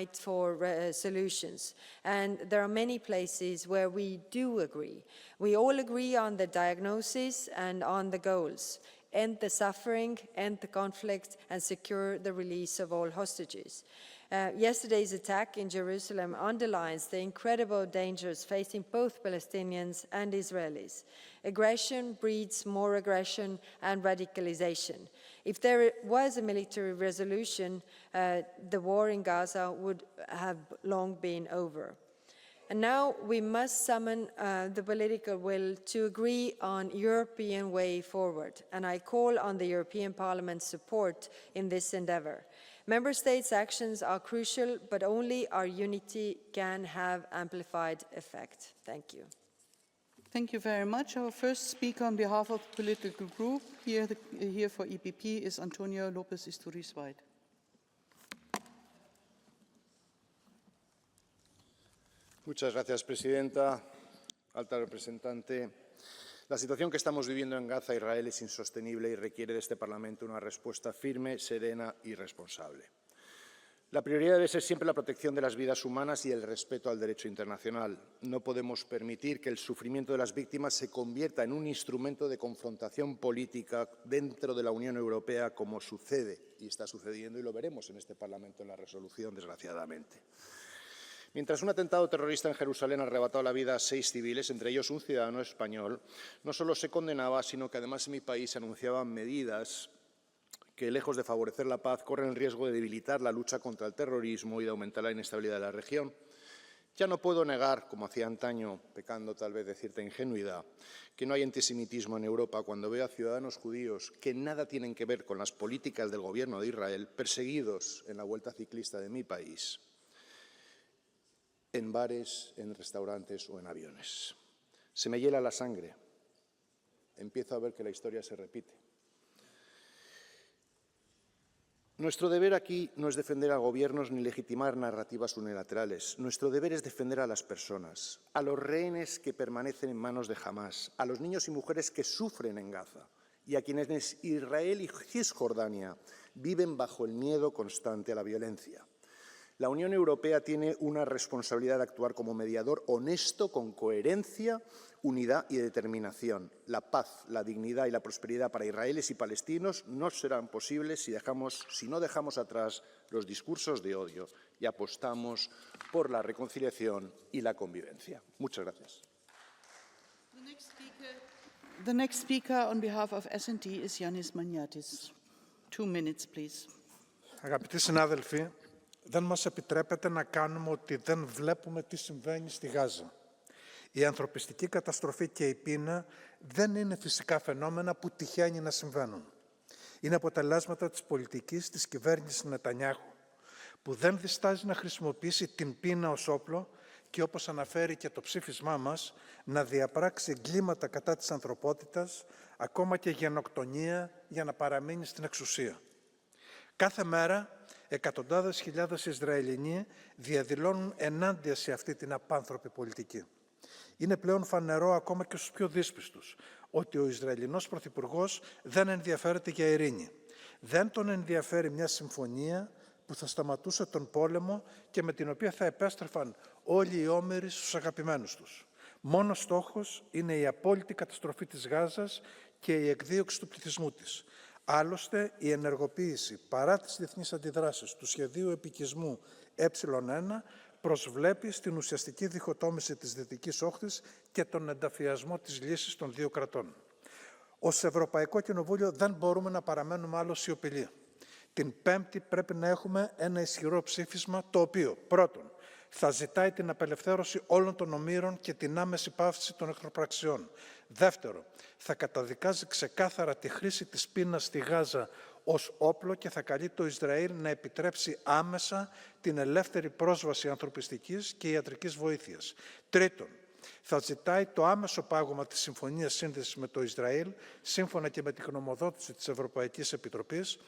unite for solutions. And there are many places where we do agree. We all agree on the diagnosis and on the goals: end the suffering, end the conflict, and secure the release of all hostages. Yesterday's attack in Jerusalem underlines the incredible dangers facing both Palestinians and Israelis. Aggression breeds more aggression and radicalization. If there was a military resolution, the war in Gaza would have long been over. And now we must summon the political will to agree on a European way forward, and I call on the European Parliament's support in this endeavour. Member States' actions are crucial, but only our unity can have amplified effect. Thank you. Thank you very much. Our first speaker on behalf of the political group here for EPP is Antonio López Istúriz White. Muchas gracias, Presidenta. Alta representante. La situación que estamos viviendo en Gaza, Israel, es insostenible y requiere de este Parlamento una respuesta firme, serena y responsable. La prioridad debe ser siempre la protección de las vidas humanas y el respeto al derecho internacional. No podemos permitir que el sufrimiento de las víctimas se convierta en un instrumento de confrontación política dentro de la Unión Europea, como sucede y está sucediendo, y lo veremos en este Parlamento en la resolución, desgraciadamente. Mientras un atentado terrorista en Jerusalén ha arrebatado la vida a 6 civiles, entre ellos un ciudadano español, no solo se condenaba, sino que además en mi país se anunciaban medidas que, lejos de favorecer la paz, corren el riesgo de debilitar la lucha contra el terrorismo y de aumentar la inestabilidad de la región. Ya no puedo negar, como hacía antaño, pecando tal vez de cierta ingenuidad, que no hay antisemitismo en Europa cuando veo a ciudadanos judíos que nada tienen que ver con las políticas del Gobierno de Israel perseguidos en la Vuelta Ciclista de mi país, en bares, en restaurantes o en aviones. Se me hiela la sangre. Empiezo a ver que la historia se repite. Nuestro deber aquí no es defender a gobiernos ni legitimar narrativas unilaterales. Nuestro deber es defender a las personas, a los rehenes que permanecen en manos de Hamás, a los niños y mujeres que sufren en Gaza y a quienes Israel y Cisjordania viven bajo el miedo constante a la violencia. La Unión Europea tiene una responsabilidad de actuar como mediador honesto, con coherencia, unidad y determinación. La paz, la dignidad y la prosperidad para israelíes y palestinos no serán posibles si no dejamos atrás los discursos de odio y apostamos por la reconciliación y la convivencia. Muchas gracias. The next speaker on behalf of S&D is Yannis Maniatis. 2 minutes, please. Αγαπητοί συνάδελφοι, δεν μας επιτρέπεται να κάνουμε ότι δεν βλέπουμε τι συμβαίνει στη Γάζα. Η ανθρωπιστική καταστροφή και η πείνα δεν είναι φυσικά φαινόμενα που τυχαίνει να συμβαίνουν. Είναι αποτελέσματα της πολιτικής της κυβέρνησης Νετανιάχου, που δεν διστάζει να χρησιμοποιήσει την πείνα ως όπλο και, όπως αναφέρει και το ψήφισμά μας, να διαπράξει εγκλήματα κατά της ανθρωπότητας, ακόμα και γενοκτονία, για να παραμείνει στην εξουσία. Κάθε μέρα, εκατοντάδες χιλιάδες Ισραηλινοί διαδηλώνουν ενάντια σε αυτή την απάνθρωπη πολιτική. Είναι πλέον φανερό ακόμα και στους πιο δύσπιστους ότι ο Ισραηλινός Πρωθυπουργός δεν ενδιαφέρεται για ειρήνη. Δεν τον ενδιαφέρει μια συμφωνία που θα σταματούσε τον πόλεμο και με την οποία θα επέστρεφαν όλοι οι όμηροι στους αγαπημένους τους. Μόνος στόχος είναι η απόλυτη καταστροφή της Γάζας και η εκδίωξη του πληθυσμού της. Άλλωστε, η ενεργοποίηση, παρά τις διεθνείς αντιδράσεις του σχεδίου επικισμού Ε1, προσβλέπει στην ουσιαστική διχοτόμηση της Δυτικής Όχθης και τον ενταφιασμό της λύσης των δύο κρατών. Ως Ευρωπαϊκό Κοινοβούλιο δεν μπορούμε να παραμένουμε άλλο σιωπηλοί. Την Πέμπτη πρέπει να έχουμε ένα ισχυρό ψήφισμα, το οποίο, πρώτον, θα ζητάει την απελευθέρωση όλων των ομήρων και την άμεση πάυση των εχθροπραξιών. Δεύτερο, θα καταδικάζει ξεκάθαρα τη χρήση της πείνας στη Γάζα ως όπλο και θα καλεί το Ισραήλ να επιτρέψει άμεσα την ελεύθερη πρόσβαση ανθρωπιστικής και ιατρικής βοήθειας. Τρίτον, θα ζητάει το άμεσο πάγωμα της Συμφωνίας Σύνδεσης με το Ισραήλ, σύμφωνα και με τη γνωμοδότηση της Ευρωπαϊκής Επιτροπής,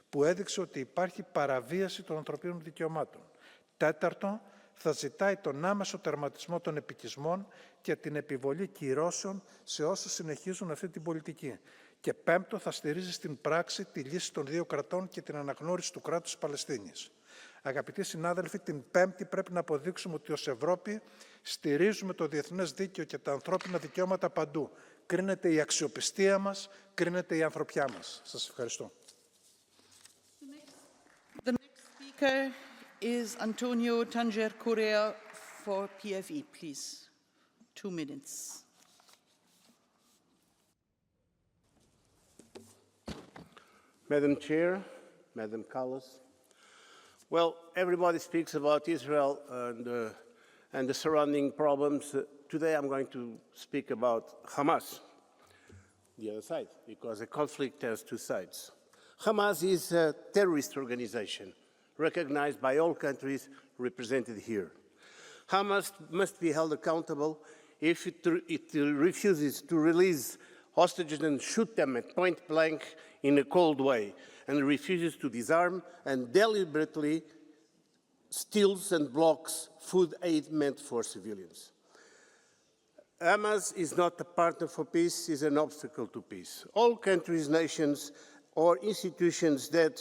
που έδειξε ότι υπάρχει παραβίαση των ανθρωπίνων δικαιωμάτων. Τέταρτον, θα ζητάει τον άμεσο τερματισμό των επικισμών και την επιβολή κυρώσεων σε όσους συνεχίζουν αυτή την πολιτική. Και πέμπτο, θα στηρίζει στην πράξη τη λύση των δύο κρατών και την αναγνώριση του κράτους Παλαιστίνης. Αγαπητοί συνάδελφοι, την Πέμπτη πρέπει να αποδείξουμε ότι ως Ευρώπη στηρίζουμε το διεθνές δίκαιο και τα ανθρώπινα δικαιώματα παντού. Κρίνεται η αξιοπιστία μας, κρίνεται η ανθρωπιά μας. Σας ευχαριστώ. The next speaker is Antonio Tanger Correa for PFE, please. 2 minutes. Madam Chair, Madam Callas, well, everybody speaks about Israel and the surrounding problems. Today I'm going to speak about Hamas, the other side, because the conflict has two sides. Hamas is a terrorist organization recognized by all countries represented here. Hamas must be held accountable if it refuses to release hostages and shoot them at point blank in a cold way, and refuses to disarm and deliberately steals and blocks food aid meant for civilians. Hamas is not a partner for peace, it is an obstacle to peace. All countries, nations, or institutions that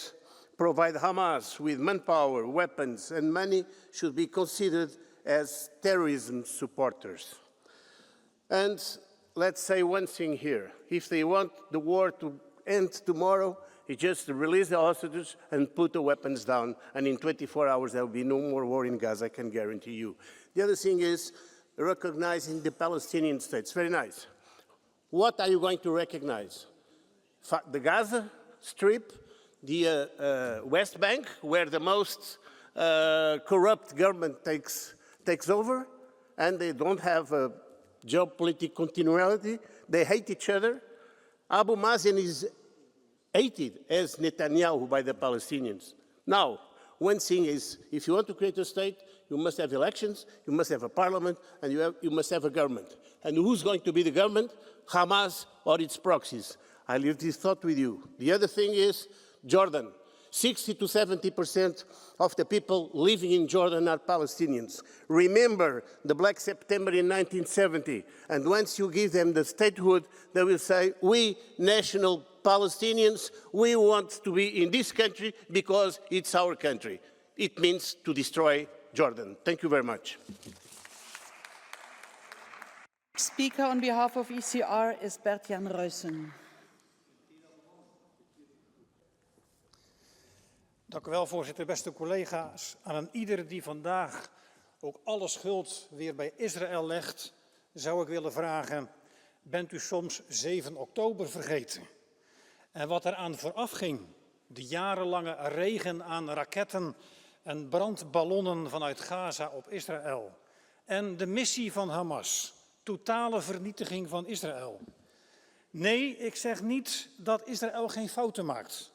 provide Hamas with manpower, weapons, and money should be considered as terrorism supporters. And let's say one thing here. If they want the war to end tomorrow, it's just to release the hostages and put the weapons down. And in 24 hours, there will be no more war in Gaza, I can guarantee you. The other thing is recognizing the Palestinian states. Very nice. What are you going to recognize? The Gaza Strip, the West Bank, where the most corrupt government takes over, and they don't have a geopolitical continuity. They hate each other. Abu Mazen is hated as Netanyahu by the Palestinians. Now, one thing is, if you want to create a state, you must have elections, you must have a parliament, and you must have a government. And who's going to be the government? Hamas or its proxies. I leave this thought with you. The other thing is Jordan. 60 to 70% of the people living in Jordan are Palestinians. Remember the Black September in 1970, and once you give them the statehood, they will say, we national Palestinians, we want to be in this country because it's our country. It means to destroy Jordan. Thank you very much. Speaker on behalf of ECR is Bert-Jan Ruyssen. Dank u wel, voorzitter. Beste collega's, aan ieder die vandaag ook alle schuld weer bij Israël legt, zou ik willen vragen, bent u soms 7 oktober vergeten? En wat eraan vooraf ging, de jarenlange regen aan raketten en brandballonnen vanuit Gaza op Israël. En de missie van Hamas, totale vernietiging van Israël. Nee, ik zeg niet dat Israël geen fouten maakt.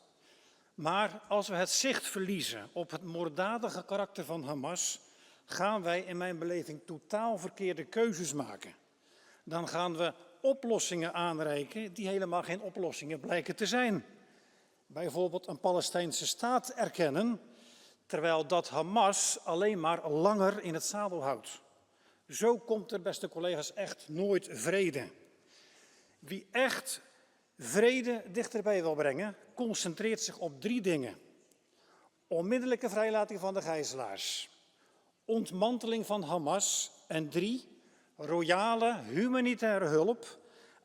Maar als we het zicht verliezen op het moorddadige karakter van Hamas, gaan wij in mijn beleving totaal verkeerde keuzes maken. Dan gaan we oplossingen aanreiken die helemaal geen oplossingen blijken te zijn. Bijvoorbeeld een Palestijnse staat erkennen, terwijl dat Hamas alleen maar langer in het zadel houdt. Zo komt er, beste collega's, echt nooit vrede. Wie echt vrede dichterbij wil brengen, concentreert zich op 3 dingen. Onmiddellijke vrijlating van de gijzelaars, ontmanteling van Hamas en 3, royale humanitaire hulp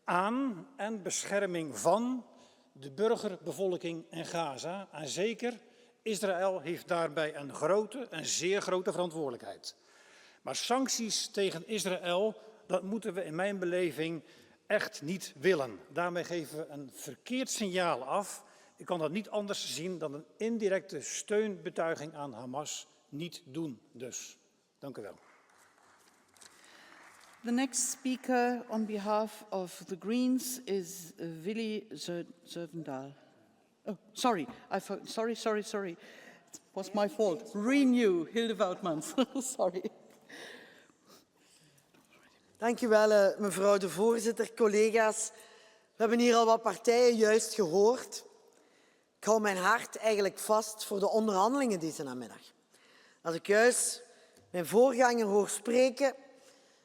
aan en bescherming van de burgerbevolking in Gaza. En zeker, Israël heeft daarbij een zeer grote verantwoordelijkheid. Maar sancties tegen Israël, dat moeten we in mijn beleving echt niet willen. Daarmee geven we een verkeerd signaal af. Ik kan dat niet anders zien dan een indirecte steunbetuiging aan Hamas niet doen. Dus, dank u wel. The next speaker on behalf of the Greens is Willy Zervendahl. Oh, sorry. Sorry. It was my fault. Renew, Hilde Woutmans. Sorry. Dank u wel, mevrouw de voorzitter, collega's. We hebben hier al wat partijen juist gehoord. Ik hou mijn hart eigenlijk vast voor de onderhandelingen deze namiddag. Als ik juist mijn voorganger hoor spreken,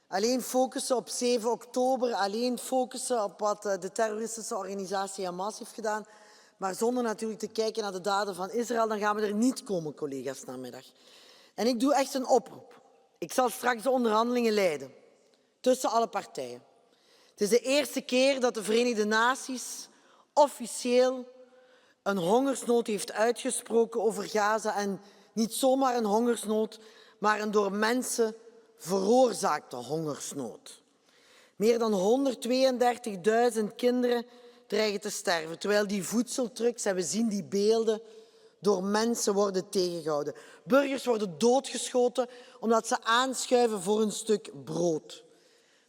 alleen focussen op 7 oktober, alleen focussen op wat de terroristische organisatie Hamas heeft gedaan, Maar zonder natuurlijk te kijken naar de daden van Israël, dan gaan we er niet komen, collega's, namiddag. En ik doe echt een oproep. Ik zal straks de onderhandelingen leiden tussen alle partijen. Het is de eerste keer dat de Verenigde Naties officieel een hongersnood heeft uitgesproken over Gaza. En niet zomaar een hongersnood, maar een door mensen veroorzaakte hongersnood. Meer dan 132.000 kinderen dreigen te sterven, terwijl die voedseltrucks, en we zien die beelden, door mensen worden tegengehouden. Burgers worden doodgeschoten omdat ze aanschuiven voor een stuk brood.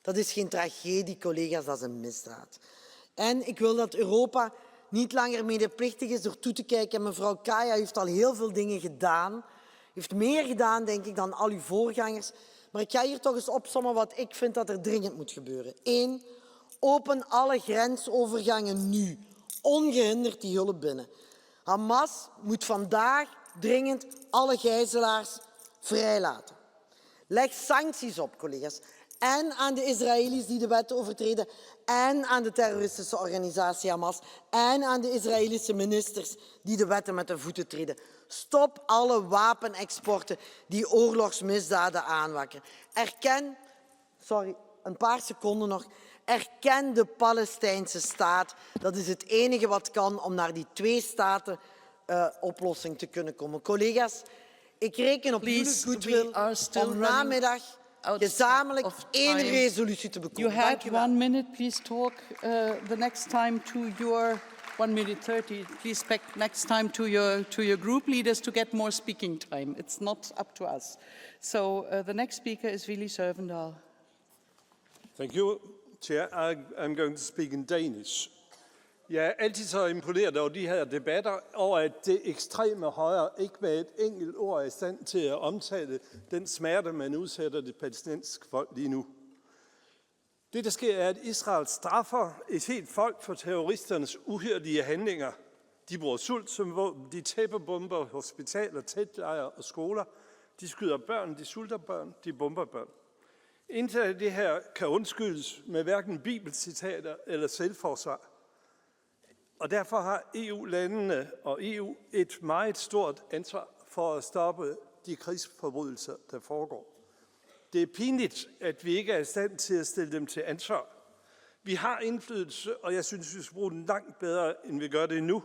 Dat is geen tragedie, collega's, dat is een misdaad. En ik wil dat Europa niet langer medeplichtig is door toe te kijken. En mevrouw Kaya heeft al heel veel dingen gedaan. Heeft meer gedaan, denk ik, dan al uw voorgangers. Maar ik ga hier toch eens opsommen wat ik vind dat er dringend moet gebeuren. 1. Open alle grensovergangen nu. Ongehinderd die hulp binnen. Hamas moet vandaag dringend alle gijzelaars vrijlaten. Leg sancties op, collega's. En aan de Israëli's die de wet overtreden. En aan de terroristische organisatie Hamas. En aan de Israëlische ministers die de wetten met de voeten treden. Stop alle wapenexporten die oorlogsmisdaden aanwakkeren. Een paar seconden nog. Erken de Palestijnse staat. Dat is het enige wat kan om naar die twee-staten-oplossing te kunnen komen. Collega's, ik reken op jullie goodwill om namiddag gezamenlijk één resolutie te bekomen. You had 1 minute, please talk. The next time to your 1 minute 30. Please back next time to your group leaders to get more speaking time. It's not up to us. So the next speaker is Willy Servendaal. Thank you, Chair. I'm going to speak in Danish. Jeg er altid så imponeret over de her debatter, over at det ekstreme højre ikke med et enkelt ord er i stand til at omtale den smerte, man udsætter det palæstinensiske folk lige nu. Det, der sker, er, at Israel straffer et helt folk for terroristernes uhyrlige handlinger. De bruger sult som våben, de tæppebomber hospitaler, teltlejre og skoler. De skyder børn, de sulter børn, de bomber børn. Intet af det her kan undskyldes med hverken bibelcitater eller selvforsvar. Og derfor har EU-landene og EU et meget stort ansvar for at stoppe de krigsforbrydelser, der foregår. Det er pinligt, at vi ikke er i stand til at stille dem til ansvar. Vi har indflydelse, og jeg synes, vi skal bruge den langt bedre, end vi gør det nu.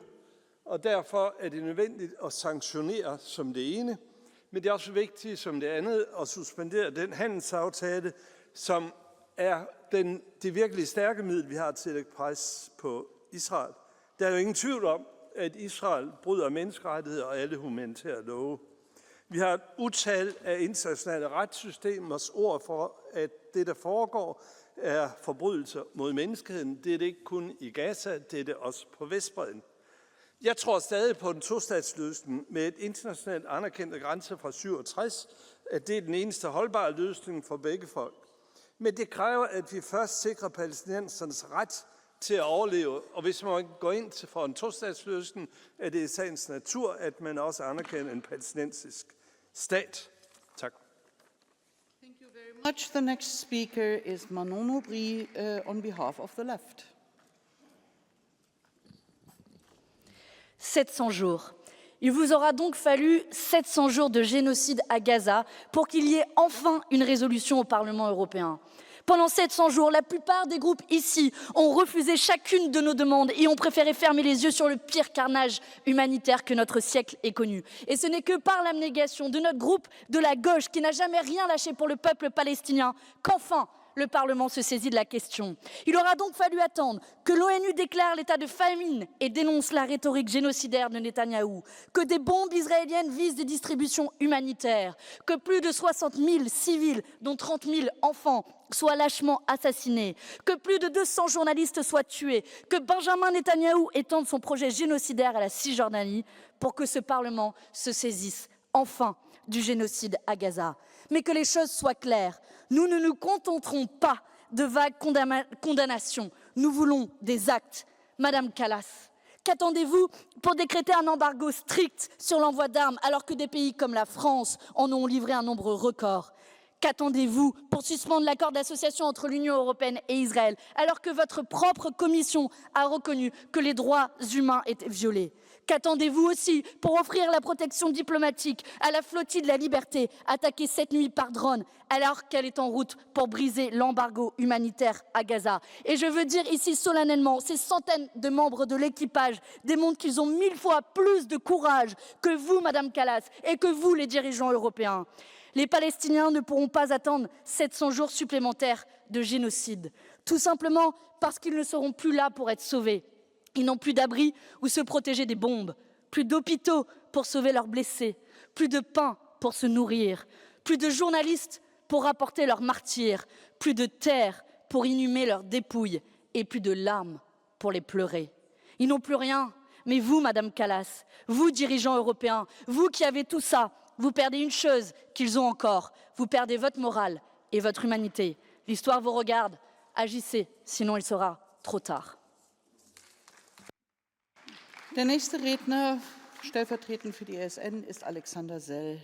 Og derfor er det nødvendigt at sanktionere som det ene, men det er også vigtigt som det andet at suspendere den handelsaftale, som er det virkelig stærke middel, vi har til at lægge pres på Israel. Der er jo ingen tvivl om, at Israel bryder menneskerettigheder og alle humanitære love. Vi har et utal af internationale retssystemers ord for, at det, der foregår, er forbrydelser mod menneskeheden. Det er det ikke kun i Gaza, det er det også på Vestbredden. Jeg tror stadig på en tostatsløsning med et internationalt anerkendte grænse fra 67, at det er den eneste holdbare løsning for begge folk. Men det kræver, at vi først sikrer palæstinensernes ret til at overleve. Og hvis man går ind for en tostatsløsning, er det i sagens natur, at man også anerkender en palæstinensisk stat. Tak. Thank you very much. The next speaker is Manon Aubry on behalf of the left. 700 jours. Il vous aura donc fallu 700 jours de génocide à Gaza pour qu'il y ait enfin une résolution au Parlement européen. Pendant 700 jours, la plupart des groupes ici ont refusé chacune de nos demandes et ont préféré fermer les yeux sur le pire carnage humanitaire que notre siècle ait connu. Et ce n'est que par l'abnégation de notre groupe de la gauche, qui n'a jamais rien lâché pour le peuple palestinien, qu'enfin le Parlement se saisit de la question. Il aura donc fallu attendre que l'ONU déclare l'état de famine et dénonce la rhétorique génocidaire de Netanyahou, que des bombes israéliennes visent des distributions humanitaires, que plus de 60 000 civils, dont 30 000 enfants, soient lâchement assassinés, que plus de 200 journalistes soient tués, que Benjamin Netanyahou étende son projet génocidaire à la Cisjordanie pour que ce Parlement se saisisse enfin du génocide à Gaza. Mais que les choses soient claires, nous ne nous contenterons pas de vagues condamnations, nous voulons des actes. Madame Kallas, qu'attendez-vous pour décréter un embargo strict sur l'envoi d'armes alors que des pays comme la France en ont livré un nombre record ? Qu'attendez-vous pour suspendre l'accord d'association entre l'Union européenne et Israël, alors que votre propre commission a reconnu que les droits humains étaient violés? Qu'attendez-vous aussi pour offrir la protection diplomatique à la flottille de la liberté, attaquée cette nuit par drone, alors qu'elle est en route pour briser l'embargo humanitaire à Gaza? Et je veux dire ici solennellement, ces centaines de membres de l'équipage démontrent qu'ils ont 1000 fois plus de courage que vous, Madame Kallas, et que vous, les dirigeants européens. Les Palestiniens ne pourront pas attendre 700 jours supplémentaires de génocide, tout simplement parce qu'ils ne seront plus là pour être sauvés. Ils n'ont plus d'abri où se protéger des bombes, plus d'hôpitaux pour sauver leurs blessés, plus de pain pour se nourrir, plus de journalistes pour rapporter leurs martyrs, plus de terre pour inhumer leurs dépouilles et plus de larmes pour les pleurer. Ils n'ont plus rien, mais vous, Madame Kallas, vous, dirigeants européens, vous qui avez tout ça, vous perdez une chose qu'ils ont encore, vous perdez votre morale et votre humanité. L'histoire vous regarde, agissez, sinon il sera trop tard. Der nächste Redner, stellvertretend für die ESN, ist Alexander Sell.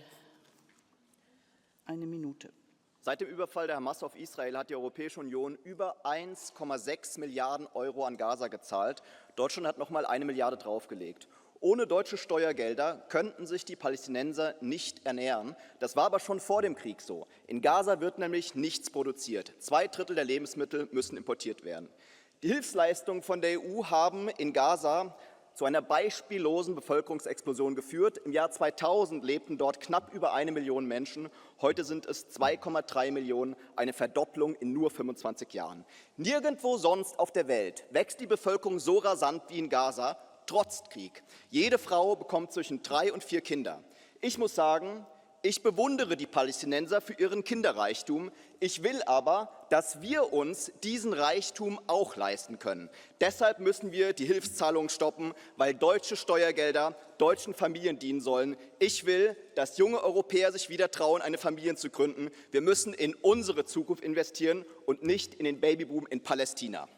Eine Minute. Seit dem Überfall der Hamas auf Israel hat die Europäische Union über 1,6 Milliarden Euro an Gaza gezahlt. Deutschland hat noch mal 1 Milliarde draufgelegt. Ohne deutsche Steuergelder könnten sich die Palästinenser nicht ernähren. Das war aber schon vor dem Krieg so. In Gaza wird nämlich nichts produziert. 2/3 der Lebensmittel müssen importiert werden. Die Hilfsleistungen von der EU haben in Gaza zu einer beispiellosen Bevölkerungsexplosion geführt. Im Jahr 2000 lebten dort knapp über 1 Million Menschen. Heute sind es 2,3 Millionen, eine Verdopplung in nur 25 Jahren. Nirgendwo sonst auf der Welt wächst die Bevölkerung so rasant wie in Gaza, trotz Krieg. Jede Frau bekommt zwischen 3 und 4 Kinder. Ich muss sagen, ich bewundere die Palästinenser für ihren Kinderreichtum. Ich will aber, dass wir uns diesen Reichtum auch leisten können. Deshalb müssen wir die Hilfszahlungen stoppen, weil deutsche Steuergelder deutschen Familien dienen sollen. Ich will, dass junge Europäer sich wieder trauen, eine Familie zu gründen. Wir müssen in unsere Zukunft investieren und nicht in den Babyboom in Palästina.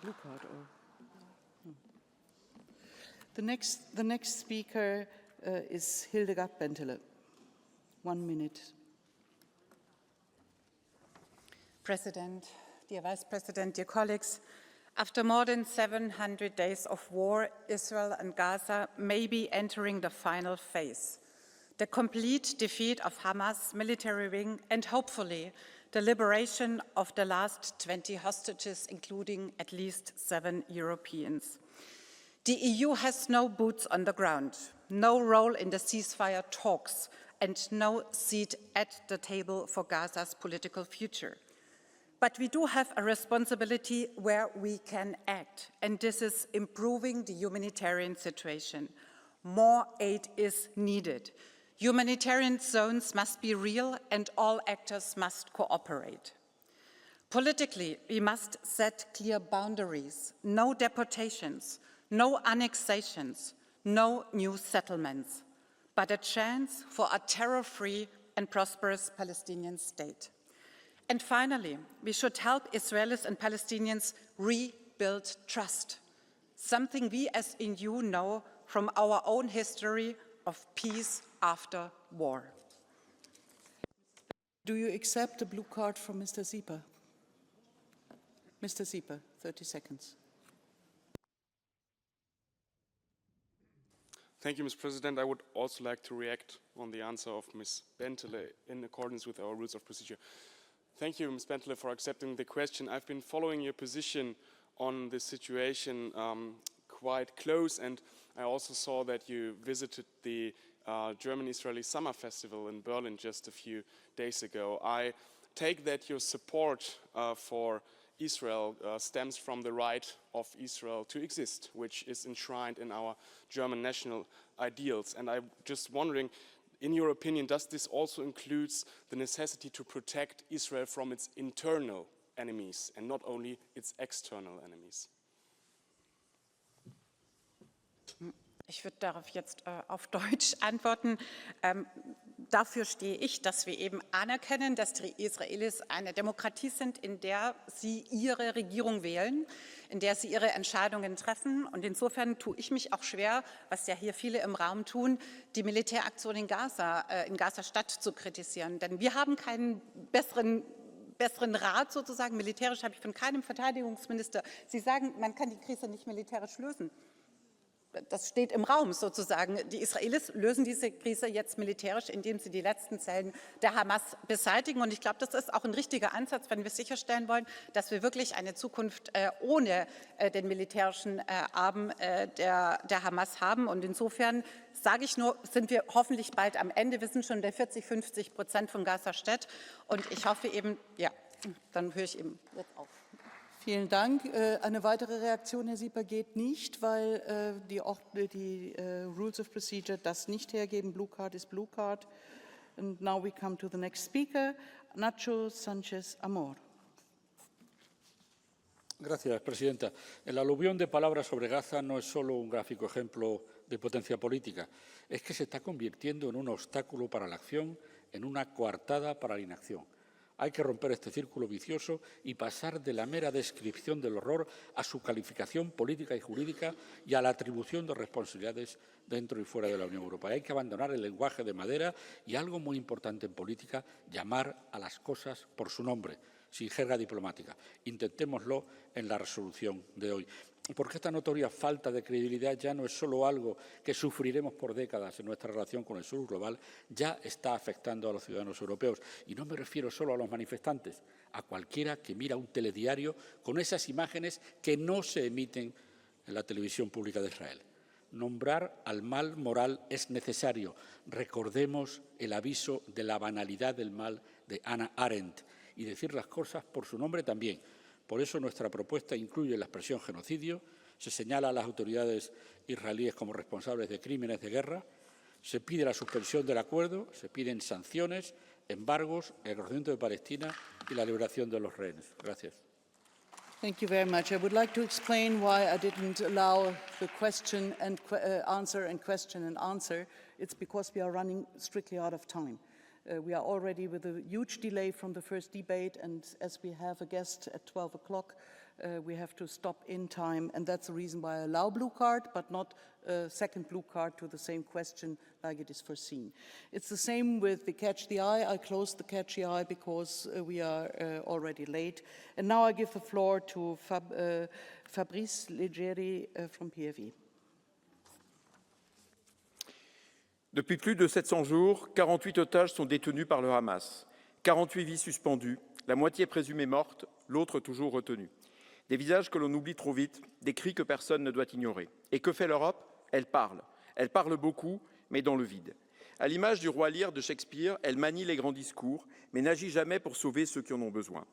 Blue card or the next speaker is Hildegard Bentele. 1 minute. President, dear Vice President, dear colleagues, after more than 700 days of war, Israel and Gaza may be entering the final phase, the complete defeat of Hamas military wing and hopefully the liberation of the last 20 hostages, including at least 7 Europeans. The EU has no boots on the ground, no role in the ceasefire talks, and no seat at the table for Gaza's political future. But we do have a responsibility where we can act, and this is improving the humanitarian situation. More aid is needed. Humanitarian zones must be real, and all actors must cooperate. Politically, we must set clear boundaries, no deportations, no annexations, no new settlements, but a chance for a terror-free and prosperous Palestinian state. And finally, we should help Israelis and Palestinians rebuild trust, something we as EU know from our own history of peace after war. Do you accept the blue card from Mr. Sieper? Mr. Sieper, 30 seconds. Thank you, Ms. President. I would also like to react on the answer of Ms. Bentele in accordance with our rules of procedure. Thank you, Ms. Bentele, for accepting the question. I've been following your position on this situation quite close, and I also saw that you visited the German-Israeli Summer Festival in Berlin just a few days ago. I take that your support for Israel stems from the right of Israel to exist, which is enshrined in our German national ideals. And I'm just wondering, in your opinion, does this also include the necessity to protect Israel from its internal enemies and not only its external enemies? Ich würde darauf jetzt auf Deutsch antworten. dafür stehe ich, dass wir eben anerkennen, dass die Israelis eine Demokratie sind, in der sie ihre Regierung wählen, in der sie ihre Entscheidungen treffen. Und insofern tue ich mich auch schwer, was ja hier viele im Raum tun, die Militäraktion in Gaza-Stadt zu kritisieren. Denn wir haben keinen besseren Rat sozusagen, militärisch habe ich von keinem Verteidigungsminister. Sie sagen, man kann die Krise nicht militärisch lösen. Das steht im Raum sozusagen. Die Israelis lösen diese Krise jetzt militärisch, indem sie die letzten Zellen der Hamas beseitigen. Und ich glaube, das ist auch ein richtiger Ansatz, wenn wir sicherstellen wollen, dass wir wirklich eine Zukunft ohne den militärischen Arm der Hamas haben. Und insofern sage ich nur, sind wir hoffentlich bald am Ende. Wir sind schon bei 40–50% von Gaza-Stadt. Und ich hoffe eben, ja, dann höre ich eben jetzt auf. Vielen Dank. Eine weitere Reaktion, Herr Sieper, geht nicht, weil die Rules of Procedure das nicht hergeben. Blue Card ist Blue Card. And now we come to the next speaker, Nacho Sánchez Amor. Gracias, Presidenta. El aluvión de palabras sobre Gaza no es solo un gráfico ejemplo de potencia política, es que se está convirtiendo en un obstáculo para la acción, en una coartada para la inacción. Hay que romper este círculo vicioso y pasar de la mera descripción del horror a su calificación política y jurídica y a la atribución de responsabilidades dentro y fuera de la Unión Europea. Hay que abandonar el lenguaje de madera y, algo muy importante en política, llamar a las cosas por su nombre, sin jerga diplomática. Intentémoslo en la resolución de hoy. Porque esta notoria falta de credibilidad ya no es solo algo que sufriremos por décadas en nuestra relación con el sur global, ya está afectando a los ciudadanos europeos. Y no me refiero solo a los manifestantes, a cualquiera que mira un telediario con esas imágenes que no se emiten en la televisión pública de Israel. Nombrar al mal moral es necesario. Recordemos el aviso de la banalidad del mal de Hannah Arendt y decir las cosas por su nombre también. Por eso nuestra propuesta incluye la expresión genocidio, se señala a las autoridades israelíes como responsables de crímenes de guerra, se pide la suspensión del acuerdo, se piden sanciones, embargos, el reconocimiento de Palestina y la liberación de los rehenes. Gracias. Thank you very much. I would like to explain why I didn't allow the question and answer and question and answer. It's because we are running strictly out of time. We are already with a huge delay from the first debate, and as we have a guest at 12 o'clock, we have to stop in time, and that's the reason why I allow blue card, but not a second blue card to the same question like it is foreseen. It's the same with the Catch the Eye. I closed the Catch the Eye because we are already late. And now I give the floor to Fabrice Leggeri from PFE. Depuis plus de 700 jours, 48 otages sont détenus par le Hamas, 48 vies suspendues, la moitié présumée morte, l'autre toujours retenue. Des visages que l'on oublie trop vite, des cris que personne ne doit ignorer. Et que fait l'Europe? Elle parle. Elle parle beaucoup, mais dans le vide. À l'image du roi Lear de Shakespeare, elle manie les grands discours, mais n'agit jamais pour sauver ceux qui en ont besoin.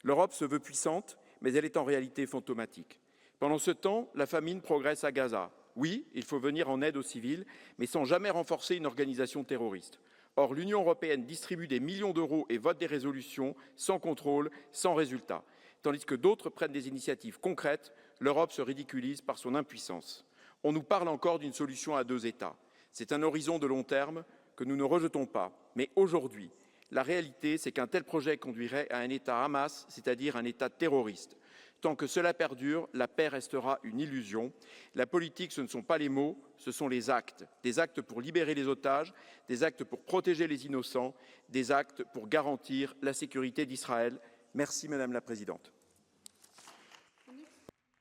L'Europe se veut puissante, mais elle est en réalité fantomatique. Pendant ce temps, la famine progresse à Gaza. Oui, il faut venir en aide aux civils, mais sans jamais renforcer une organisation terroriste. Or, l'Union européenne distribue des millions d'euros et vote des résolutions sans contrôle, sans résultat. Tandis que d'autres prennent des initiatives concrètes, l'Europe se ridiculise par son impuissance. On nous parle encore d'une solution à 2 États. C'est un horizon de long terme que nous ne rejetons pas. Mais aujourd'hui, la réalité, c'est qu'un tel projet conduirait à un État Hamas, c'est-à-dire un État terroriste. Tant que cela perdure, la paix restera une illusion. La politique, ce ne sont pas les mots, ce sont les actes. Des actes pour libérer les otages, des actes pour protéger les innocents, des actes pour garantir la sécurité d'Israël. Merci, Madame la Présidente.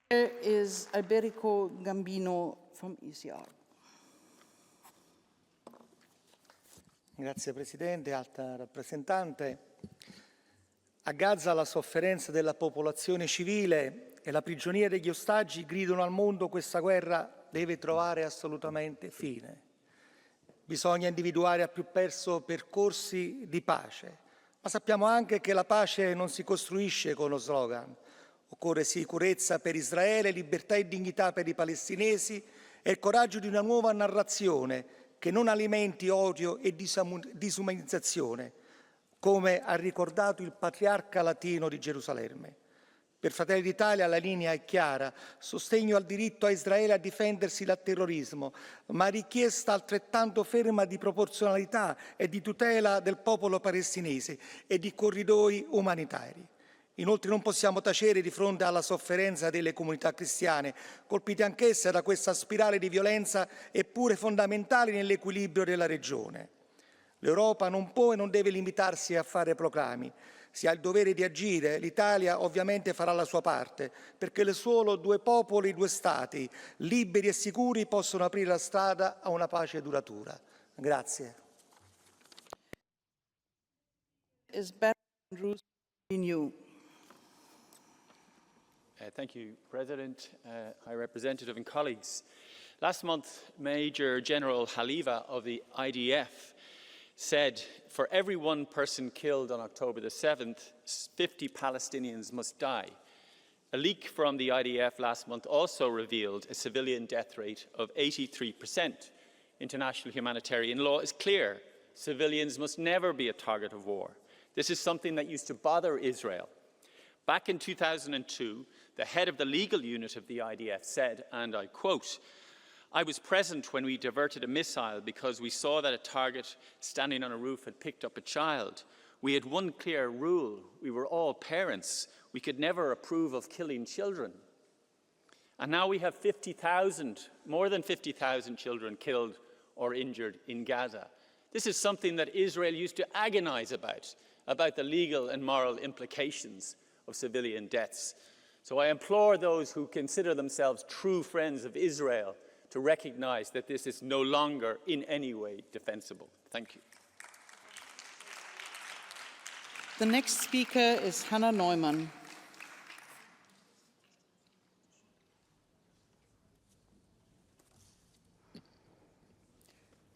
Here is Alberico Gambino from ECR. Grazie Presidente, Alta Rappresentante. A Gaza la sofferenza della popolazione civile e la prigionia degli ostaggi gridano al mondo: questa guerra deve trovare assolutamente fine. Bisogna individuare al più presto percorsi di pace, ma sappiamo anche che la pace non si costruisce con lo slogan. Occorre sicurezza per Israele, libertà e dignità per i palestinesi e il coraggio di una nuova narrazione che non alimenti odio e disumanizzazione, come ha ricordato il patriarca latino di Gerusalemme. Per Fratelli d'Italia la linea è chiara, sostegno al diritto a Israele a difendersi dal terrorismo, ma richiesta altrettanto ferma di proporzionalità e di tutela del popolo palestinese e di corridoi umanitari. Inoltre non possiamo tacere di fronte alla sofferenza delle comunità cristiane, colpite anch'esse da questa spirale di violenza eppure fondamentali nell'equilibrio della regione. L'Europa non può e non deve limitarsi a fare proclami. Si ha il dovere di agire, l'Italia ovviamente farà la sua parte, perché solo due popoli, due Stati, liberi e sicuri, possono aprire la strada a una pace duratura. Grazie. Thank you, President, High Representative and colleagues. Last month, Major General Haliva of the IDF said, for every one person killed on October the 7th, 50 Palestinians must die. A leak from the IDF last month also revealed a civilian death rate of 83%. International humanitarian law is clear. Civilians must never be a target of war. This is something that used to bother Israel. Back in 2002, the head of the legal unit of the IDF said, and I quote, "I was present when we diverted a missile because we saw that a target standing on a roof had picked up a child. We had one clear rule. We were all parents. We could never approve of killing children." And now we have 50,000, more than 50,000 children killed or injured in Gaza. This is something that Israel used to agonize about the legal and moral implications of civilian deaths. So I implore those who consider themselves true friends of Israel to recognize that this is no longer in any way defensible. Thank you. The next speaker is Hannah Neumann.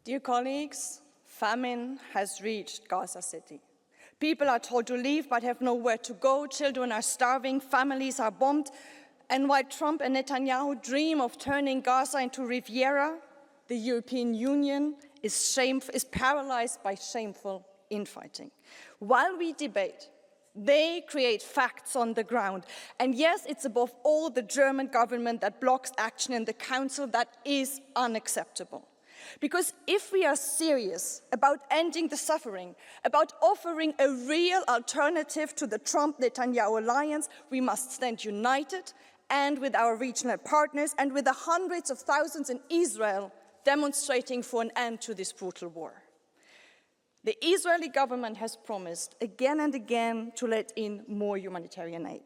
Dear colleagues, famine has reached Gaza City. People are told to leave but have nowhere to go. Children are starving, families are bombed. And while Trump and Netanyahu dream of turning Gaza into Riviera, the European Union is paralyzed by shameful infighting. While we debate, they create facts on the ground. And yes, it's above all the German government that blocks action in the Council. That is unacceptable. Because if we are serious about ending the suffering, about offering a real alternative to the Trump-Netanyahu alliance, we must stand united and with our regional partners and with the hundreds of thousands in Israel demonstrating for an end to this brutal war. The Israeli government has promised again and again to let in more humanitarian aid.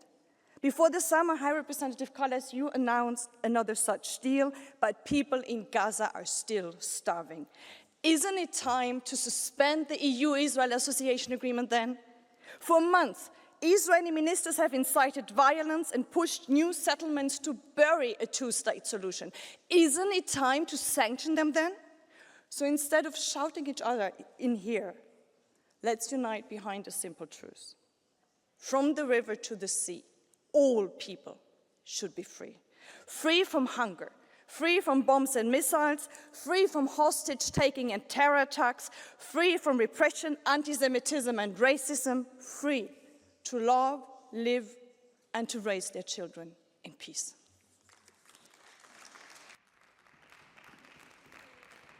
Before the summer, High Representative Kallas, you announced another such deal, but people in Gaza are still starving. Isn't it time to suspend the EU-Israel Association Agreement then? For months, Israeli ministers have incited violence and pushed new settlements to bury a two-state solution. Isn't it time to sanction them then? So instead of shouting each other in here, let's unite behind a simple truth. From the river to the sea, all people should be free. Free from hunger, free from bombs and missiles, free from hostage-taking and terror attacks, free from repression, anti-Semitism and racism, free to love, live, and to raise their children in peace.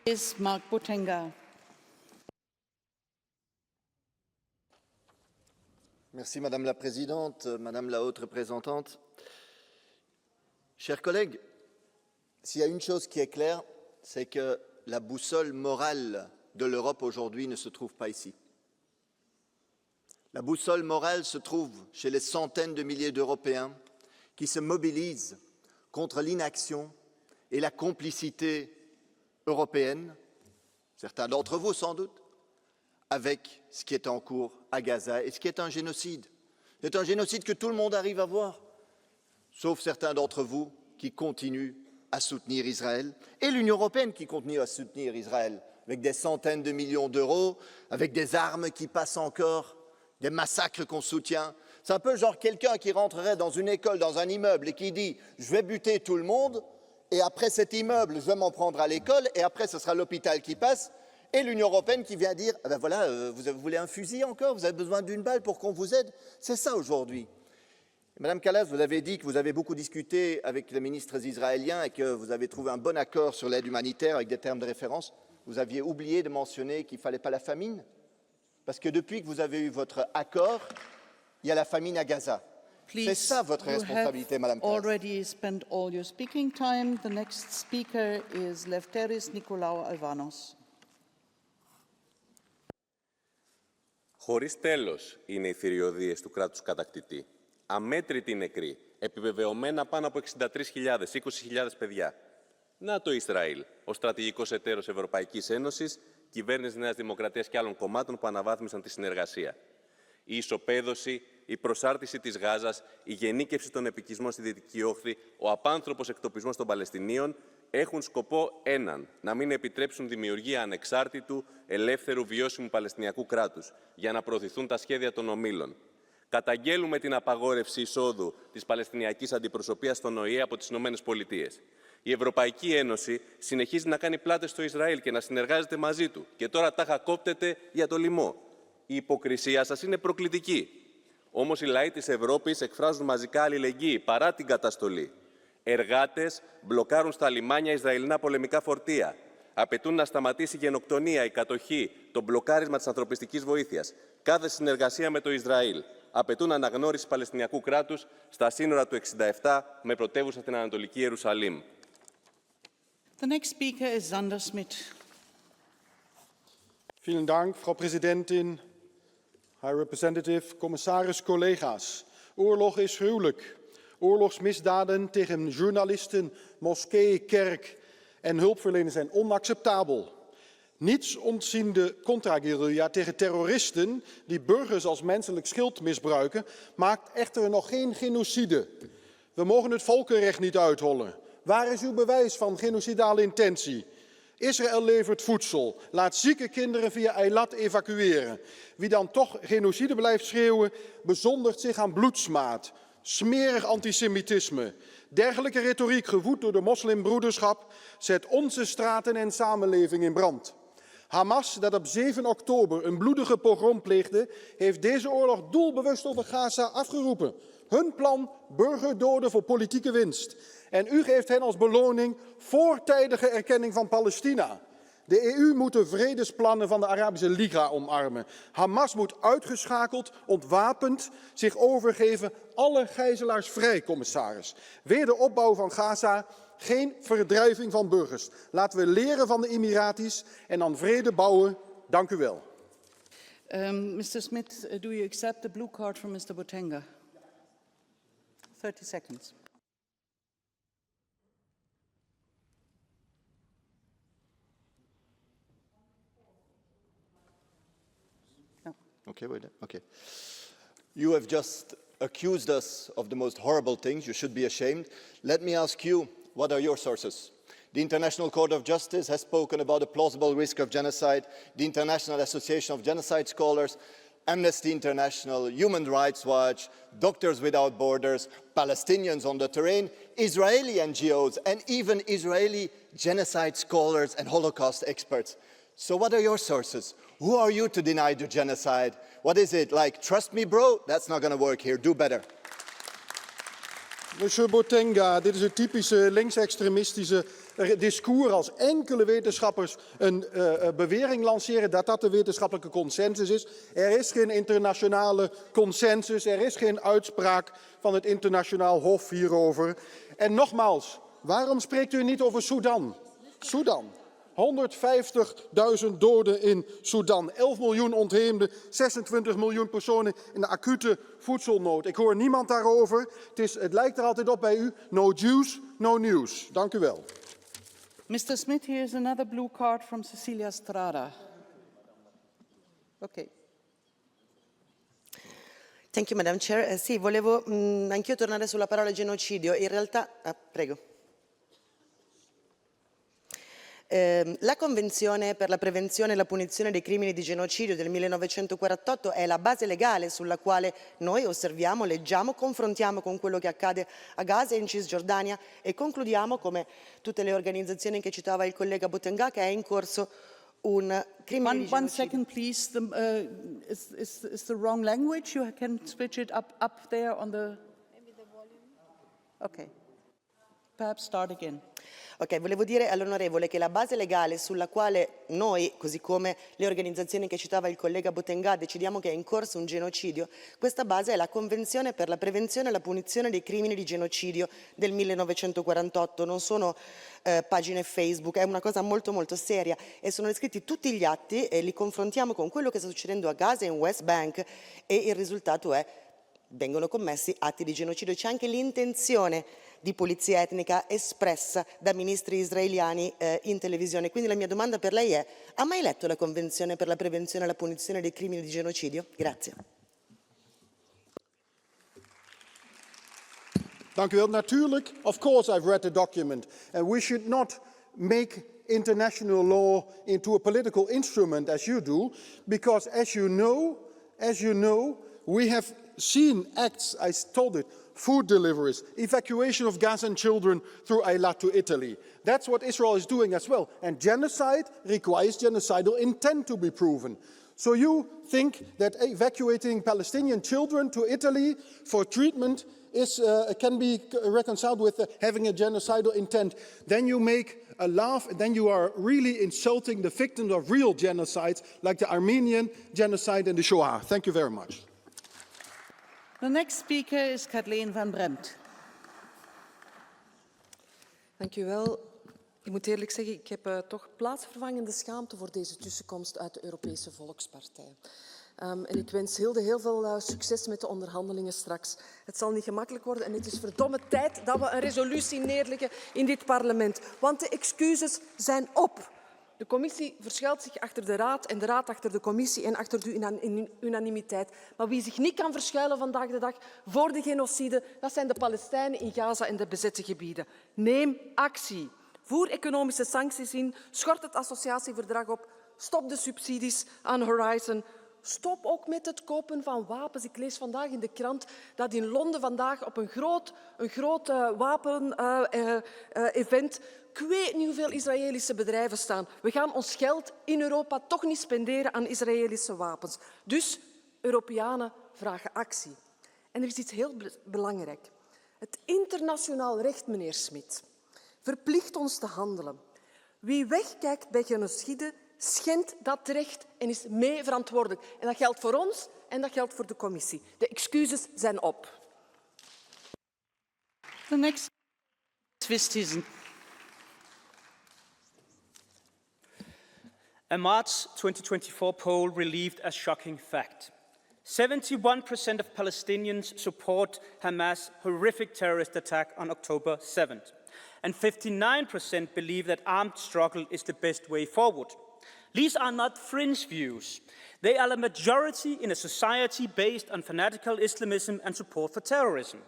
Is Mark Buttinger. Merci Madame la Présidente, Madame la Haute Représentante. Chers collègues, s'il y a une chose qui est claire, c'est que la boussole morale de l'Europe aujourd'hui ne se trouve pas ici. La boussole morale se trouve chez les centaines de milliers d'Européens qui se mobilisent contre l'inaction et la complicité européenne, certains d'entre vous sans doute, avec ce qui est en cours à Gaza et ce qui est un génocide. C'est un génocide que tout le monde arrive à voir, sauf certains d'entre vous qui continuent à soutenir Israël et l'Union européenne qui continue à soutenir Israël avec des centaines de millions d'euros, avec des armes qui passent encore, des massacres qu'on soutient. C'est un peu genre quelqu'un qui rentrerait dans une école, dans un immeuble et qui dit « je vais buter tout le monde et après cet immeuble, je vais m'en prendre à l'école et après ce sera l'hôpital qui passe ». Et l'Union européenne qui vient dire, ben voilà, vous voulez un fusil encore, vous avez besoin d'une balle pour qu'on vous aide. C'est ça aujourd'hui. Madame Kallas, vous avez dit que vous avez beaucoup discuté avec les ministres israéliens et que vous avez trouvé un bon accord sur l'aide humanitaire avec des termes de référence. Vous aviez oublié de mentionner qu'il ne fallait pas la famine. Parce que depuis que vous avez eu votre accord, il y a la famine à Gaza. C'est ça votre responsabilité, Madame Kallas. You have already spent all your speaking time. The next speaker is Lefteris Nikolaou Alvanos. Χωρίς τέλος είναι οι θηριωδίες του κράτους κατακτητή. Αμέτρητοι νεκροί, επιβεβαιωμένα πάνω από 63.000, 20.000 παιδιά. Να το Ισραήλ, ο στρατηγικός εταίρος Ευρωπαϊκής Ένωσης, κυβέρνηση Νέας Δημοκρατίας και άλλων κομμάτων που αναβάθμισαν τη συνεργασία. Η ισοπαίδωση, η προσάρτηση της Γάζας, η γενίκευση των επικισμών στη Δυτική Όχθη, ο απάνθρωπος εκτοπισμός των Παλαιστινίων έχουν σκοπό έναν, να μην επιτρέψουν δημιουργία ανεξάρτητου, ελεύθερου, βιώσιμου Παλαιστινιακού κράτους, για να προωθηθούν τα σχέδια των ομίλων. Καταγγέλουμε την απαγόρευση εισόδου της Παλαιστινιακής Αντιπροσωπείας στον ΟΗΕ από τις ΗΠΑ. Η Ευρωπαϊκή Ένωση συνεχίζει να κάνει πλάτες στο Ισραήλ και να συνεργάζεται μαζί του. Και τώρα τάχα κόπτεται για το λοιμό. Η υποκρισία σας είναι προκλητική. Όμως οι λαοί της Ευρώπης εκφράζουν μαζικά αλληλεγγύη παρά την καταστολή. Εργάτες μπλοκάρουν στα λιμάνια Ισραηλινά πολεμικά φορτία. Απαιτούν να σταματήσει η γενοκτονία, η κατοχή, το μπλοκάρισμα της ανθρωπιστικής βοήθειας. Κάθε συνεργασία με το Ισραήλ. Απαιτούν αναγνώριση Παλαιστινιακού κράτους στα σύνορα του 1967 με πρωτεύουσα την Ανατολική Ιερουσαλήμ. The next speaker is Sander Smit. Vielen Dank, Frau Präsidentin, High Representative, commissaris, collega's. Oorlog is gruwelijk. Oorlogsmisdaden tegen journalisten, moskeeën, kerk en hulpverleners zijn onacceptabel. Niets ontzien de contra-guerrilla tegen terroristen die burgers als menselijk schild misbruiken, maakt echter nog geen genocide. We mogen het volkenrecht niet uithollen. Waar is uw bewijs van genocidale intentie? Israël levert voedsel, laat zieke kinderen via Eilat evacueren. Wie dan toch genocide blijft schreeuwen, bezondigt zich aan bloedsmaad, smerig antisemitisme. Dergelijke retoriek, gevoed door de moslimbroederschap, zet onze straten en samenleving in brand. Hamas, dat op 7 oktober een bloedige pogrom pleegde, heeft deze oorlog doelbewust over Gaza afgeroepen. Hun plan, burgerdoden voor politieke winst. En u geeft hen als beloning voortijdige erkenning van Palestina. De EU moet de vredesplannen van de Arabische Liga omarmen. Hamas moet uitgeschakeld, ontwapend, zich overgeven. Alle gijzelaars vrij, commissaris. Wederopbouw van Gaza, geen verdrijving van burgers. Laten we leren van de Emiratis en dan vrede bouwen. Dank u wel. Mr. Smith, do you accept the blue card from Mr. Botenga? 30 seconds. Okay, wait. Okay. You have just accused us of the most horrible things. You should be ashamed. Let me ask you, what are your sources? The International Court of Justice has spoken about a plausible risk of genocide. The International Association of Genocide Scholars, Amnesty International, Human Rights Watch, Doctors Without Borders, Palestinians on the terrain, Israeli NGOs, and even Israeli genocide scholars and Holocaust experts. So what are your sources? Who are you to deny the genocide? What is it, like, trust me bro? That's not going to work here, do better. Monsieur Botenga, dit is het typische linksextremistische discours als enkele wetenschappers een bewering lanceren dat dat de wetenschappelijke consensus is. Er is geen internationale consensus, er is geen uitspraak van het internationaal hof hierover. En nogmaals, waarom spreekt u niet over Sudan? Sudan. 150.000 doden in Sudan, 11 miljoen ontheemden, 26 miljoen personen in de acute voedselnood. Ik hoor niemand daarover. Het lijkt er altijd op bij u, no Jews, no news. Dank u wel. Mr. Smith, here is another blue card from Cecilia Strada. Okay. Thank you, Madam Chair. Sì, volevo anch'io tornare sulla parola genocidio. In realtà, prego. La Convenzione per la prevenzione e la punizione dei crimini di genocidio del 1948 è la base legale sulla quale noi osserviamo, leggiamo, confrontiamo con quello che accade a Gaza e in Cisgiordania e concludiamo, come tutte le organizzazioni che citava il collega Botenga, che è in corso un crimine di genocidio. One second, please. Is the wrong language? You can switch it up there on the... Okay. Perhaps start again. Ok, volevo dire all'onorevole che la base legale sulla quale noi, così come le organizzazioni che citava il collega Botenga, decidiamo che è in corso un genocidio, questa base è la Convenzione per la prevenzione e la punizione dei crimini di genocidio del 1948. Non sono pagine Facebook, è una cosa molto molto seria e sono descritti tutti gli atti e li confrontiamo con quello che sta succedendo a Gaza e in West Bank e il risultato è vengono commessi atti di genocidio. C'è anche l'intenzione di pulizia etnica espressa da ministri israeliani in televisione. Quindi la mia domanda per lei è: ha mai letto la Convenzione per la prevenzione e la punizione dei crimini di genocidio? Grazie. Dank u wel. Natuurlijk, of course I've read the document. And we should not make international law into a political instrument as you do, because as you know, we have seen acts, I told it, food deliveries, evacuation of Gazan children through Eilat to Italy. That's what Israel is doing as well. And genocide requires genocidal intent to be proven. So you think that evacuating Palestinian children to Italy for treatment can be reconciled with having a genocidal intent? Then you make a laugh, and then you are really insulting the victims of real genocides, like the Armenian genocide and the Shoah. Thank you very much. The next speaker is Kathleen van Bremt. Dank u wel. Ik moet eerlijk zeggen, ik heb toch plaatsvervangende schaamte voor deze tussenkomst uit de Europese Volkspartij. En ik wens heel veel succes met de onderhandelingen straks. Het zal niet gemakkelijk worden en het is verdomme tijd dat we een resolutie neerleggen in dit parlement. Want de excuses zijn op. De commissie verschuilt zich achter de raad en de raad achter de commissie en achter de unanimiteit. Maar wie zich niet kan verschuilen vandaag de dag voor de genocide, dat zijn de Palestijnen in Gaza en de bezette gebieden. Neem actie. Voer economische sancties in. Schort het associatieverdrag op. Stop de subsidies aan Horizon. Stop ook met het kopen van wapens. Ik lees vandaag in de krant dat in Londen vandaag op een groot wapen-event ik weet niet hoeveel Israëlische bedrijven staan. We gaan ons geld in Europa toch niet spenderen aan Israëlische wapens. Dus Europeanen vragen actie. En er is iets heel belangrijk. Het internationaal recht, meneer Smit, verplicht ons te handelen. Wie wegkijkt bij genocide, schendt dat recht en is mee verantwoordelijk. En dat geldt voor ons en dat geldt voor de commissie. De excuses zijn op. The next Twistisen. A March 2024 poll relieved a shocking fact. 71% of Palestinians support Hamas' horrific terrorist attack on October 7th. And 59% believe that armed struggle is the best way forward. These are not fringe views. They are a majority in a society based on fanatical Islamism and support for terrorism.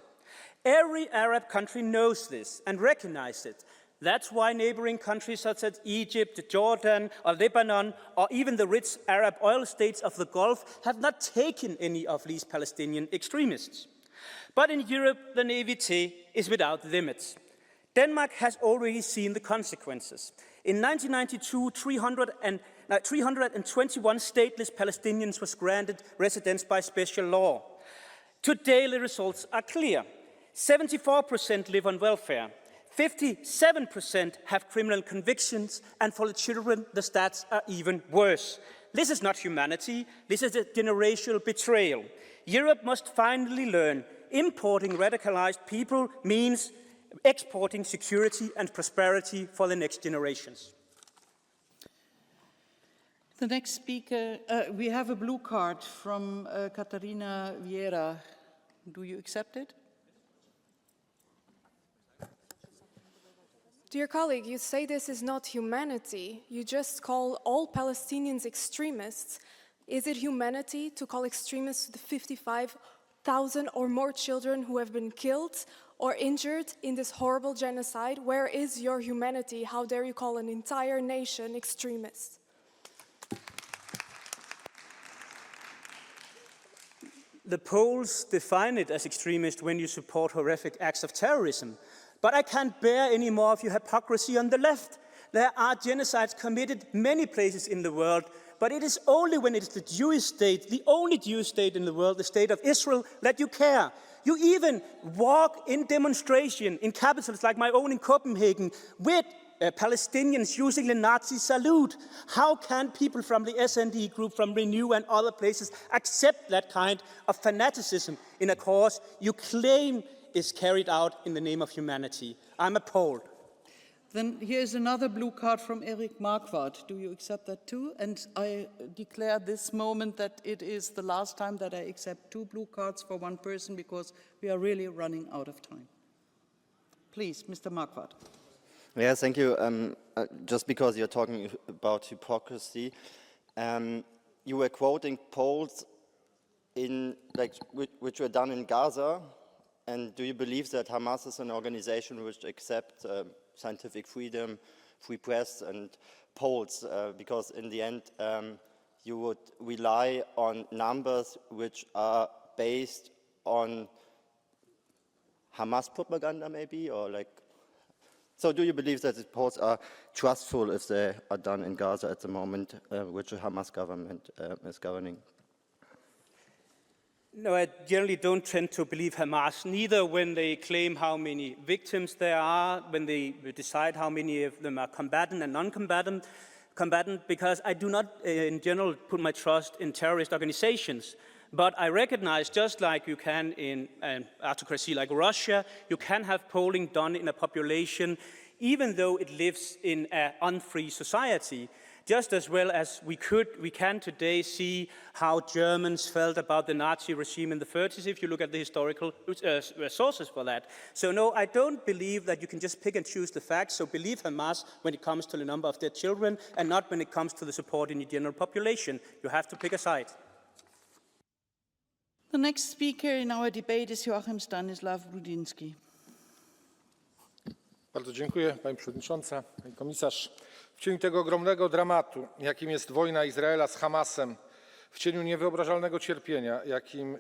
Every Arab country knows this and recognizes it. That's why neighboring countries such as Egypt, Jordan, or Lebanon, or even the rich Arab oil states of the Gulf have not taken any of these Palestinian extremists. But in Europe, the naivete is without limits. Denmark has already seen the consequences. In 1992, 321 stateless Palestinians was granted residence by special law. Today, the results are clear. 74% live on welfare. 57% have criminal convictions, and for the children, the stats are even worse. This is not humanity, this is a generational betrayal. Europe must finally learn importing radicalized people means exporting security and prosperity for the next generations. The next speaker, we have a blue card from Catarina Vieira. Do you accept it? Dear colleague, you say this is not humanity. You just call all Palestinians extremists. Is it humanity to call extremists the 55,000 or more children who have been killed or injured in this horrible genocide? Where is your humanity? How dare you call an entire nation extremist? The polls define it as extremist when you support horrific acts of terrorism. But I can't bear any more of your hypocrisy on the left. There are genocides committed many places in the world, but it is only when it is the Jewish state, the only Jewish state in the world, the state of Israel, that you care. You even walk in demonstration in capitals like my own in Copenhagen with Palestinians using the Nazi salute. How can people from the SND group, from Renew and other places accept that kind of fanaticism in a cause you claim is carried out in the name of humanity? I'm appalled. Then here's another blue card from Eric Marquardt. Do you accept that too? And I declare this moment that it is the last time that I accept 2 blue cards for one person because we are really running out of time. Please, Mr. Marquardt. Yeah, thank you. Just because you're talking about hypocrisy, you were quoting polls which were done in Gaza, and do you believe that Hamas is an organization which accepts scientific freedom, free press, and polls? Because in the end, you would rely on numbers which are based on Hamas propaganda, maybe, or like. So do you believe that the polls are trustful if they are done in Gaza at the moment, which the Hamas government is governing? No, I generally don't tend to believe Hamas, neither when they claim how many victims there are, when they decide how many of them are combatant and non-combatant, because I do not, in general, put my trust in terrorist organizations. But I recognize, just like you can in an autocracy like Russia, you can have polling done in a population, even though it lives in an unfree society. Just as well as we can today see how Germans felt about the Nazi regime in the 30s, if you look at the historical sources for that. So no, I don't believe that you can just pick and choose the facts. So believe Hamas when it comes to the number of dead children, and not when it comes to the support in the general population. You have to pick a side. The next speaker in our debate is Joachim Stanislav Rudiński. Bardzo dziękuję, Pani Przewodnicząca, Pani Komisarz. W cieniu tego ogromnego dramatu, jakim jest wojna Izraela z Hamasem, w cieniu niewyobrażalnego cierpienia, jakim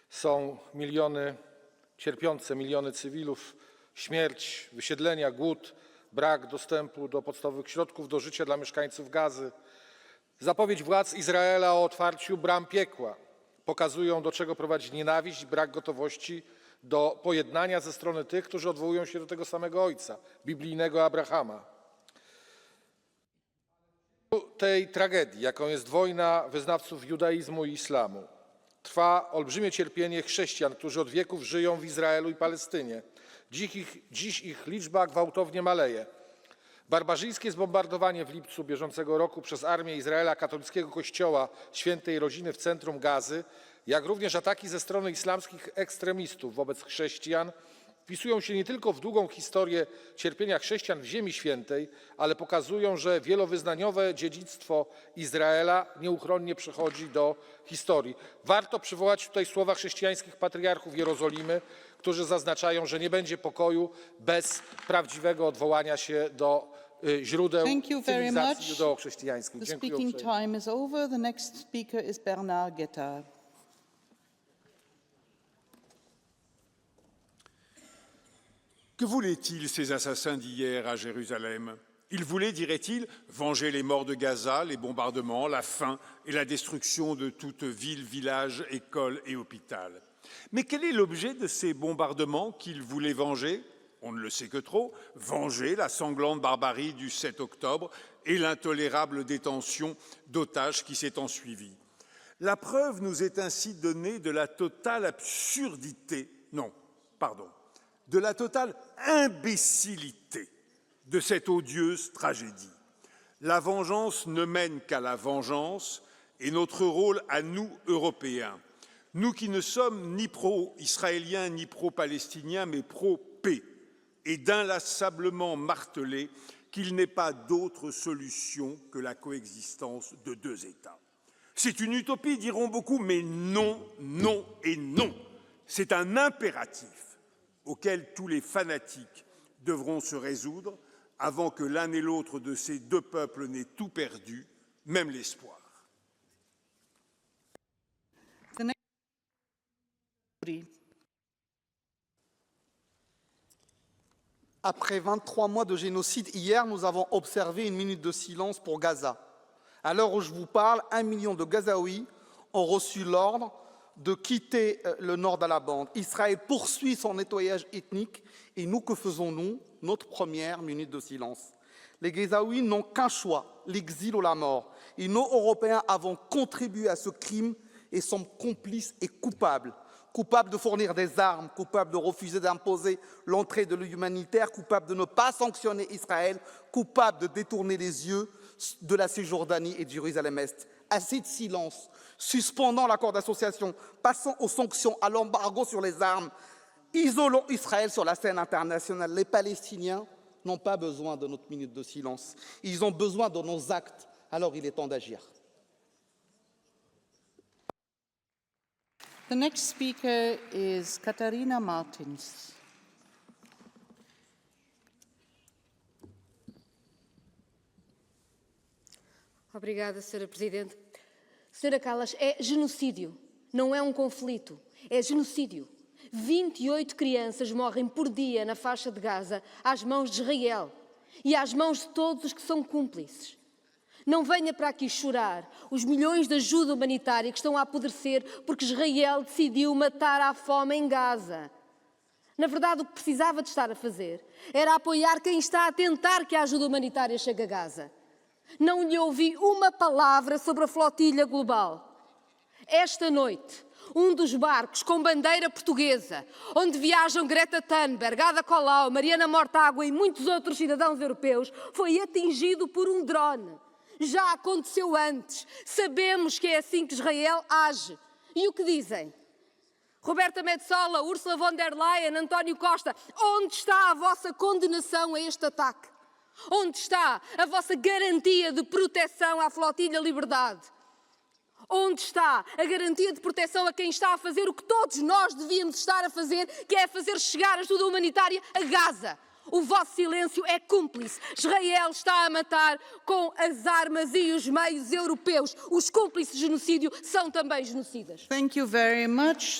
są miliony cywilów, śmierć, wysiedlenia, głód, brak dostępu do podstawowych środków do życia dla mieszkańców Gazy, zapowiedź władz Izraela o otwarciu bram piekła pokazują, do czego prowadzi nienawiść i brak gotowości do pojednania ze strony tych, którzy odwołują się do tego samego ojca, biblijnego Abrahama. Tej tragedii, jaką jest wojna wyznawców judaizmu i islamu, trwa olbrzymie cierpienie chrześcijan, którzy od wieków żyją w Izraelu i Palestynie. Dziś ich liczba gwałtownie maleje. Barbarzyńskie zbombardowanie w lipcu bieżącego roku przez armię Izraela katolickiego kościoła Świętej Rodziny w centrum Gazy, jak również ataki ze strony islamskich ekstremistów wobec chrześcijan wpisują się nie tylko w długą historię cierpienia chrześcijan w Ziemi Świętej, ale pokazują, że wielowyznaniowe dziedzictwo Izraela nieuchronnie przechodzi do historii. Warto przywołać tutaj słowa chrześcijańskich patriarchów Jerozolimy, którzy zaznaczają, że nie będzie pokoju bez prawdziwego odwołania się do źródeł cywilizacji judeo-chrześcijańskiej. The speaking time is over. The next speaker is Bernard Guetta. Que voulaient-ils ces assassins d'hier à Jérusalem? Ils voulaient, dirait-il, venger les morts de Gaza, les bombardements, la faim et la destruction de toute ville, village, école et hôpital. Mais quel est l'objet de ces bombardements qu'ils voulaient venger? On ne le sait que trop. Venger la sanglante barbarie du 7 octobre et l'intolérable détention d'otages qui s'est ensuivie. La preuve nous est ainsi donnée de la totale absurdité, non, pardon, de la totale imbécilité de cette odieuse tragédie. La vengeance ne mène qu'à la vengeance et notre rôle à nous, Européens, nous qui ne sommes ni pro-israéliens ni pro-palestiniens, mais pro-paix, est d'inlassablement marteler qu'il n'est pas d'autre solution que la coexistence de 2 États. C'est une utopie, diront beaucoup, mais non, non et non. C'est un impératif auquel tous les fanatiques devront se résoudre avant que l'un et l'autre de ces 2 peuples n'aient tout perdu, même l'espoir. Après 23 mois de génocide, hier, nous avons observé une minute de silence pour Gaza. À l'heure où je vous parle, 1 million de Gazaouis ont reçu l'ordre de quitter le nord de la bande. Israël poursuit son nettoyage ethnique et nous, que faisons-nous? Notre première minute de silence. Les Gazaouis n'ont qu'un choix, l'exil ou la mort. Et nous, Européens, avons contribué à ce crime et sommes complices et coupables. Coupables de fournir des armes, coupables de refuser d'imposer l'entrée de l'humanitaire, coupables de ne pas sanctionner Israël, coupables de détourner les yeux de la Cisjordanie et de Jérusalem-Est. Assez de silence, suspendons l'accord d'association, passons aux sanctions, à l'embargo sur les armes, isolons Israël sur la scène internationale. Les Palestiniens n'ont pas besoin de notre minute de silence, ils ont besoin de nos actes, alors il est temps d'agir. The next speaker is Katharina Martins. Obrigada, Sra. Presidente. Sra. Callas, é genocídio, não é um conflito, é genocídio. 28 crianças morrem por dia na faixa de Gaza às mãos de Israel e às mãos de todos os que são cúmplices. Não venha para aqui chorar os milhões de ajuda humanitária que estão a apodrecer porque Israel decidiu matar à fome em Gaza. Na verdade, o que precisava de estar a fazer era apoiar quem está a tentar que a ajuda humanitária chegue a Gaza. Não lhe ouvi uma palavra sobre a flotilha global. Esta noite, um dos barcos com bandeira portuguesa, onde viajam Greta Thunberg, Ada Colau, Mariana Mortágua e muitos outros cidadãos europeus, foi atingido por um drone. Já aconteceu antes. Sabemos que é assim que Israel age. E o que dizem? Roberta Metsola, Ursula von der Leyen, António Costa, onde está a vossa condenação a este ataque? Onde está a vossa garantia de proteção à flotilha Liberdade? Onde está a garantia de proteção a quem está a fazer o que todos nós devíamos estar a fazer, que é fazer chegar ajuda humanitária a Gaza? O vosso silêncio é cúmplice. Israel está a matar com as armas e os meios europeus. Os cúmplices de genocídio são também genocidas. Thank you very much.